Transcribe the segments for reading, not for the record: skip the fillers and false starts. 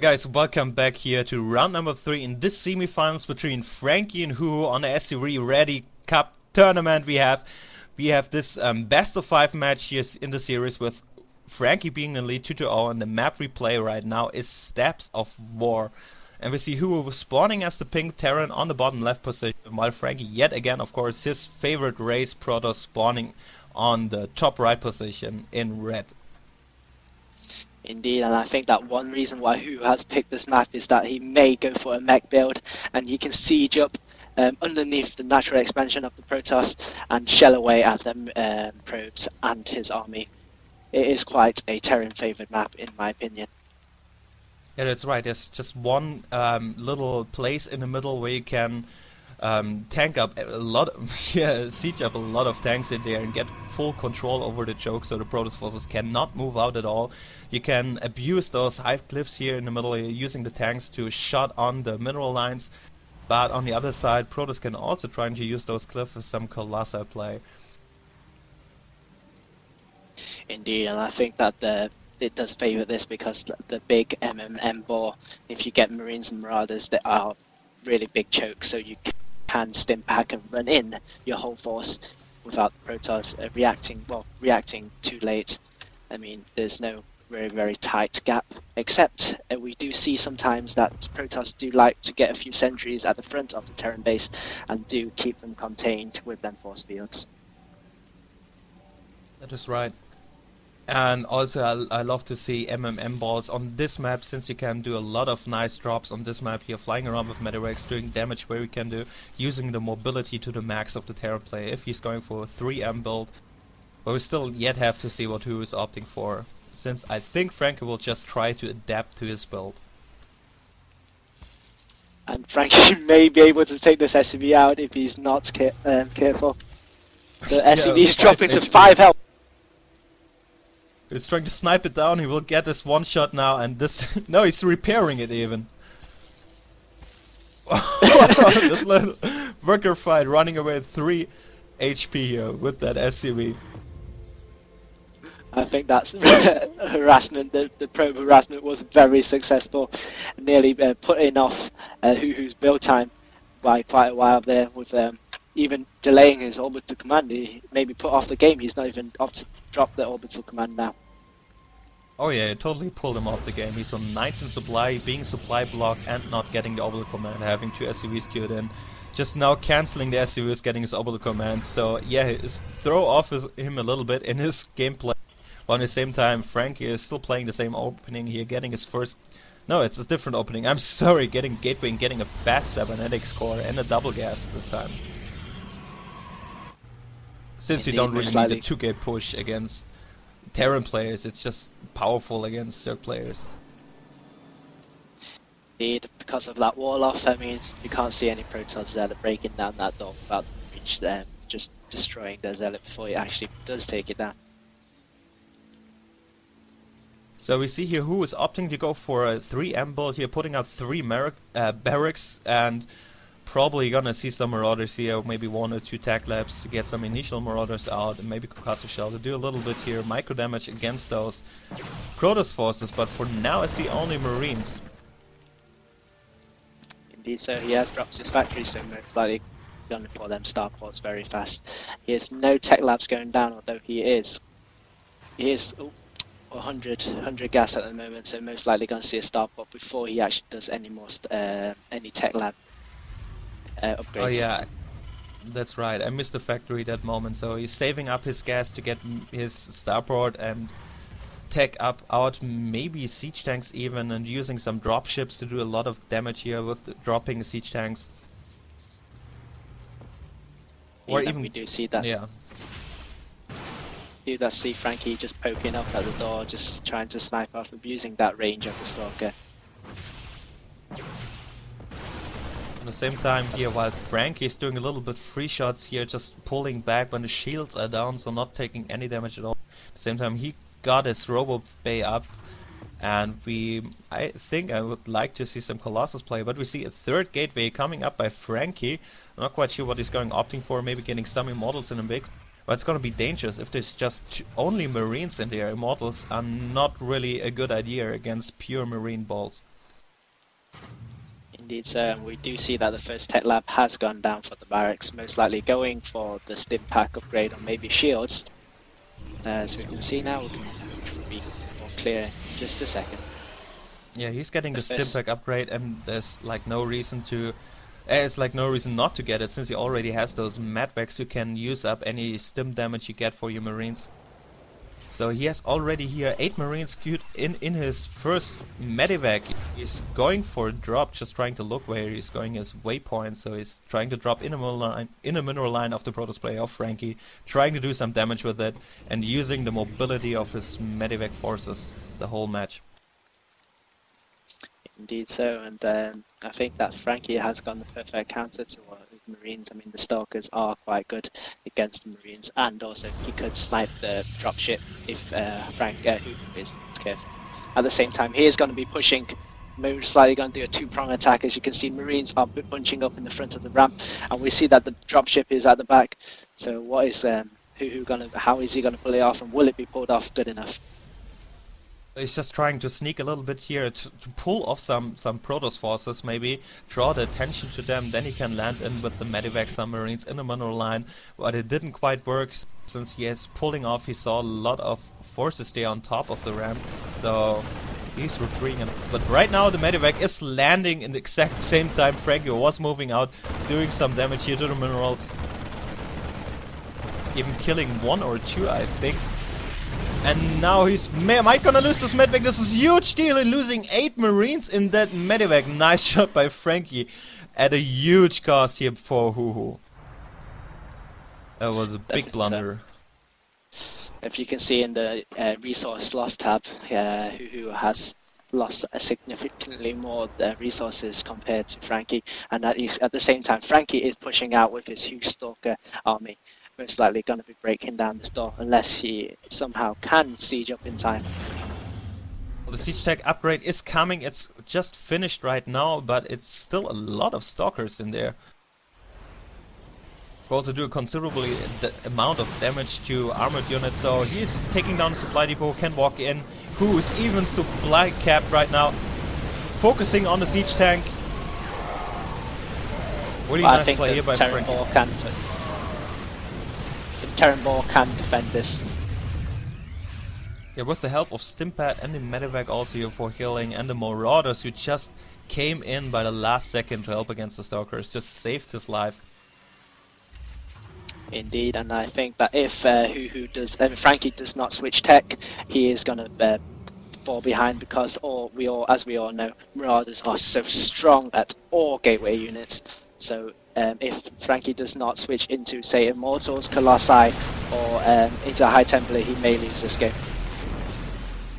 Guys, welcome back here to round number 3 in this semifinals between Franky and huhuh on the SCV Ready Cup tournament. We have this best of 5 match here in the series with Franky being in lead 2-0, and the map we play right now is Steps of War. And we see huhuh spawning as the pink Terran on the bottom left position, while Franky yet again, of course, his favorite race Protoss spawning on the top right position in red. Indeed, and I think that one reason why huhuh has picked this map is that he may go for a mech build, and you can siege up underneath the natural expansion of the Protoss and shell away at them probes and his army. It is quite a Terran favoured map, in my opinion. Yeah, that's right. There's just one little place in the middle where you can tank up a lot, siege up a lot of tanks in there and get full control over the choke, so the Protoss forces cannot move out at all. You can abuse those hive cliffs here in the middle, using the tanks to shot on the mineral lines. But on the other side, Protoss can also try to use those cliffs with some Colossi play. Indeed, and I think that it does favour this because the big bore, if you get Marines and Marauders, that are really big chokes, so you can stim back and run in your whole force without the Protoss reacting too late. I mean, there's no very tight gap, except we do see sometimes that Protoss do like to get a few sentries at the front of the Terran base and do keep them contained with them force fields. That is right. And also I love to see balls on this map, since you can do a lot of nice drops on this map here, flying around with Medirex, doing damage where we can do, using the mobility to the max of the Terran player if he's going for a 3M build. But we still yet have to see what huhuh is opting for, since I think Franky will just try to adapt to his build. And Franky may be able to take this SCV out if he's not careful. The SCV's dropping to 5 health. He's trying to snipe it down. He will get this one shot now, and this no, he's repairing it even. This little worker fight, running away with 3 HP here with that SCV. I think that's harassment. The probe harassment was very successful, nearly putting off huhuh's build time by quite a while there, with even delaying his orbital command. He maybe put off the game. He's not even up to drop the orbital command now. Oh yeah, it totally pulled him off the game. He's on 19 supply, being supply blocked and not getting the orbital command, having 2 SCVs queued in. Just now cancelling the SCVs, getting his orbital command. So yeah, it's throw off him a little bit in his gameplay. While at the same time, Franky is still playing the same opening here, getting his first... No, it's a different opening. I'm sorry, getting Gateway and getting a fast cybernetic score and a double gas this time. Since you don't really need a 2-gate push against Terran players, it's just powerful against their players. Indeed, because of that wall off, I mean, you can't see any Protoss Zealot breaking down that door without reach them, just destroying their Zealot before it actually does take it down. So we see here huhuh is opting to go for a 3M build here, putting out 3 barracks, and probably gonna see some Marauders here, maybe 1 or 2 tech labs to get some initial Marauders out, and maybe Colossi Shell to do a little bit here, micro damage against those Protoss forces, but for now I see only Marines. Indeed, so he has dropped his factory, so most likely gonna pour them starports very fast. He has no tech labs going down, although he is 100 gas at the moment, so most likely going to see a starport before he actually does any more any tech lab upgrades. Oh yeah, that's right. I missed the factory that moment, so he's saving up his gas to get his starport and tech up out, maybe siege tanks even, and using some dropships to do a lot of damage here with dropping siege tanks. Or even we do see that. Yeah. You just see Franky just poking up at the door, just trying to snipe off, abusing that range of the Stalker. At the same time here, while Franky is doing a little bit free shots here, just pulling back when the shields are down, so not taking any damage at all. At the same time, he got his Robo Bay up, and I think I would like to see some Colossus play, but we see a 3rd gateway coming up by Franky. I'm not quite sure what he's opting for, maybe getting some Immortals in a mix. But it's gonna be dangerous if there's just only Marines in there. Immortals are not really a good idea against pure Marine balls. Indeed, so and we do see that the first tech lab has gone down for the barracks, most likely going for the stim pack upgrade or maybe shields. As we can see now, we can be more clear in just a second. Yeah, he's getting the stim pack upgrade, and there's like no reason to. It's like no reason not to get it, since he already has those medvacs who can use up any stim damage you get for your marines. So he has already here 8 marines queued in his first medivac. He's going for a drop, just trying to look where he's going his waypoint. So he's trying to drop in a mineral line of the Protoss player of Franky, trying to do some damage with it, and using the mobility of his medivac forces the whole match. Indeed so, and I think that Franky has gone the perfect counter to his Marines. I mean, the Stalkers are quite good against the Marines, and also he could snipe the dropship if huhuh is careful. At the same time, he is going to be pushing, most likely going to do a two-prong attack. As you can see, Marines are bunching up in the front of the ramp, and we see that the dropship is at the back. So what is huhuh going to, how is he going to pull it off, and will it be pulled off good enough? He's just trying to sneak a little bit here to pull off some Protoss forces, maybe draw the attention to them, then he can land in with the medivac submarines in a mineral line, but it didn't quite work since he is pulling off. He saw a lot of forces there on top of the ramp, so he's retreating. But right now the medivac is landing in the exact same time Franky was moving out, doing some damage here to the minerals, even killing 1 or 2, I think. And now he's might gonna lose this medivac. This is a huge deal, losing 8 marines in that medivac. Nice shot by Franky at a huge cost here for huhuh. That was a big blunder. If you can see in the resource loss tab, huhuh has lost significantly more resources compared to Franky, and at the same time Franky is pushing out with his huge Stalker army. Most likely going to be breaking down this door unless he somehow can siege up in time. Well, the siege tech upgrade is coming. It's just finished right now, but it's still a lot of stalkers in there. We also do a considerably amount of damage to armored units, so he's taking down the supply depot, can walk in. Who's even supply capped right now, focusing on the siege tank. Really nice play here by Terran Ball can defend this. Yeah, with the help of Stimpat and the Medivac also here for healing, and the Marauders who just came in by the last second to help against the Stalkers, just saved his life. Indeed, and I think that if Franky does not switch tech, he is going to fall behind, because as we all know, Marauders are so strong at all gateway units. So if Franky does not switch into, say, Immortals, Colossi, or into High Templar, he may lose this game.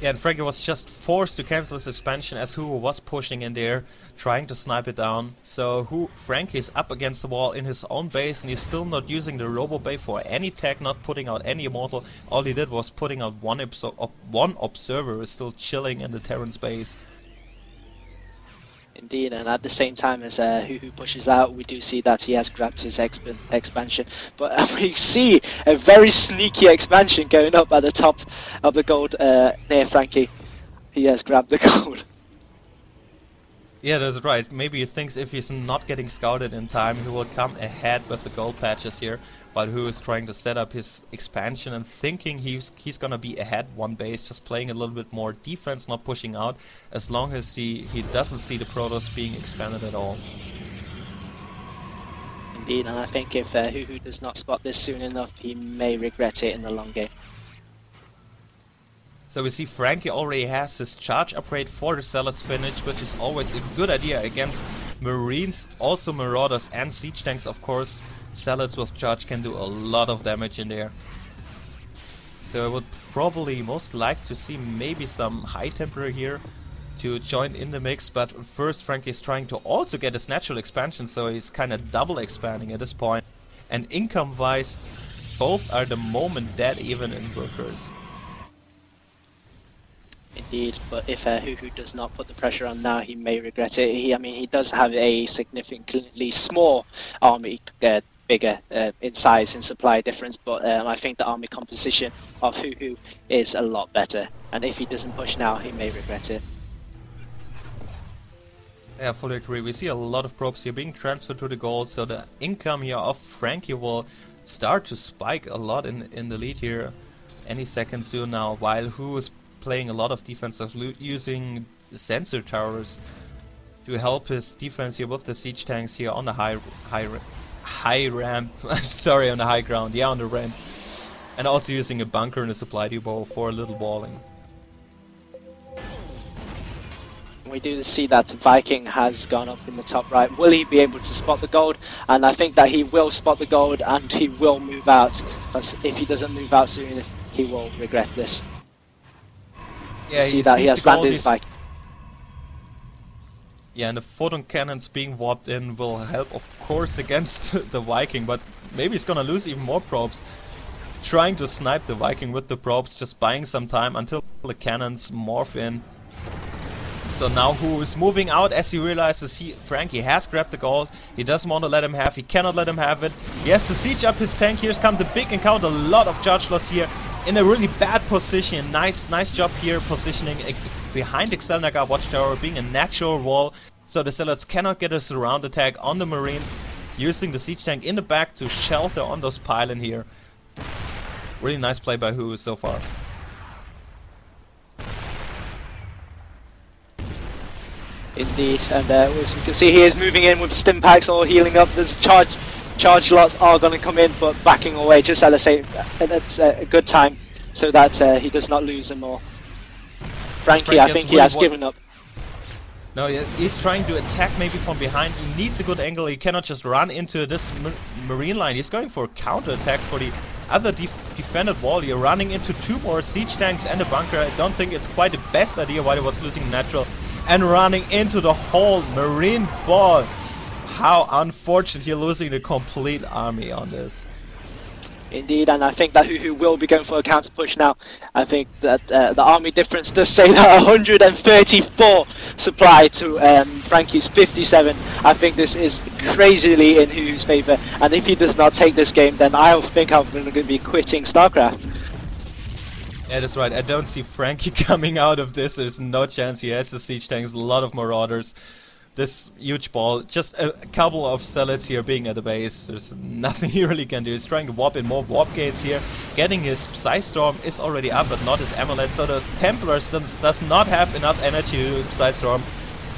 Yeah, and Franky was just forced to cancel his expansion as huhuh was pushing in there, trying to snipe it down. So Franky is up against the wall in his own base, and he's still not using the Robo Bay for any tech, not putting out any Immortal. All he did was putting out one observer who is still chilling in the Terran's base. Indeed, and at the same time as huhuh pushes out, we do see that he has grabbed his expansion. But we see a very sneaky expansion going up at the top of the gold near Franky. He has grabbed the gold. Yeah, that's right. Maybe he thinks if he's not getting scouted in time, he will come ahead with the gold patches here, while huhuh is trying to set up his expansion and thinking he's gonna be ahead one base, just playing a little bit more defense, not pushing out, as long as he doesn't see the Protoss being expanded at all. Indeed, and I think if huhuh does not spot this soon enough, he may regret it in the long game. So we see Franky already has his charge upgrade for the Zealots finish, which is always a good idea against Marines, also Marauders and Siege Tanks of course. Zealots with charge can do a lot of damage in there. So I would probably most like to see maybe some High Templar here to join in the mix, but first Franky is trying to also get his natural expansion, so he's kinda double expanding at this point. And income wise, both are the moment dead even in workers. Indeed, but if huhuh does not put the pressure on now, he may regret it. He does have a significantly small army, bigger in size and supply difference, but I think the army composition of huhuh is a lot better. And if he doesn't push now, he may regret it. Yeah, fully agree. We see a lot of probes here being transferred to the gold, so the income here of Franky will start to spike a lot in the lead here any second soon now, while huhuh is playing a lot of defense, using sensor towers to help his defense here with the siege tanks here on the high ramp. I'm sorry, on the high ground, yeah, on the ramp, and also using a bunker and a supply depot for a little walling. We do see that Viking has gone up in the top right. Will he be able to spot the gold? And I think that he will spot the gold and he will move out. Because if he doesn't move out soon, he will regret this. Yeah, see that he has landed his Viking. Yeah, and the photon cannons being warped in will help, of course, against the Viking, but maybe he's gonna lose even more probes. Trying to snipe the Viking with the probes, just buying some time until the cannons morph in. So now huhuh is moving out as he realizes Franky has grabbed the gold. He doesn't want to let him have, he cannot let him have it. He has to siege up his tank. Here's come the big encounter, a lot of charge loss here in a really bad position. Nice job here positioning behind the Xelnaga watchtower, being a natural wall. So the Zealots cannot get a surround attack on the Marines, using the siege tank in the back to shelter on those pylon here. Really nice play by huhuh so far. Indeed, and as you can see, he is moving in with stim packs all healing up. There's charge lots are going to come in, but backing away just at a good time, so that he does not lose them more. Franky, I think he has given up. No, he's trying to attack maybe from behind. He needs a good angle. He cannot just run into this marine line. He's going for a counter attack for the other defended wall. You're running into two more siege tanks and a bunker. I don't think it's quite the best idea while he was losing natural. And running into the whole marine ball. How unfortunate, you're losing the complete army on this. Indeed, and I think that huhuh will be going for a counter push now. I think that the army difference does say that 134 supply to Franky's 57. I think this is crazily in huhuh's favour, and if he does not take this game, then I think I'm going to be quitting StarCraft. Yeah, that's right. I don't see Franky coming out of this. There's no chance. He has the siege tanks, a lot of marauders. This huge ball, just a couple of zealots here being at the base. There's nothing he really can do. He's trying to warp in more warp gates here. Getting his Psystorm is already up, but not his amulet. So the Templars does not have enough energy to Psystorm.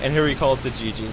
And here he calls it GG.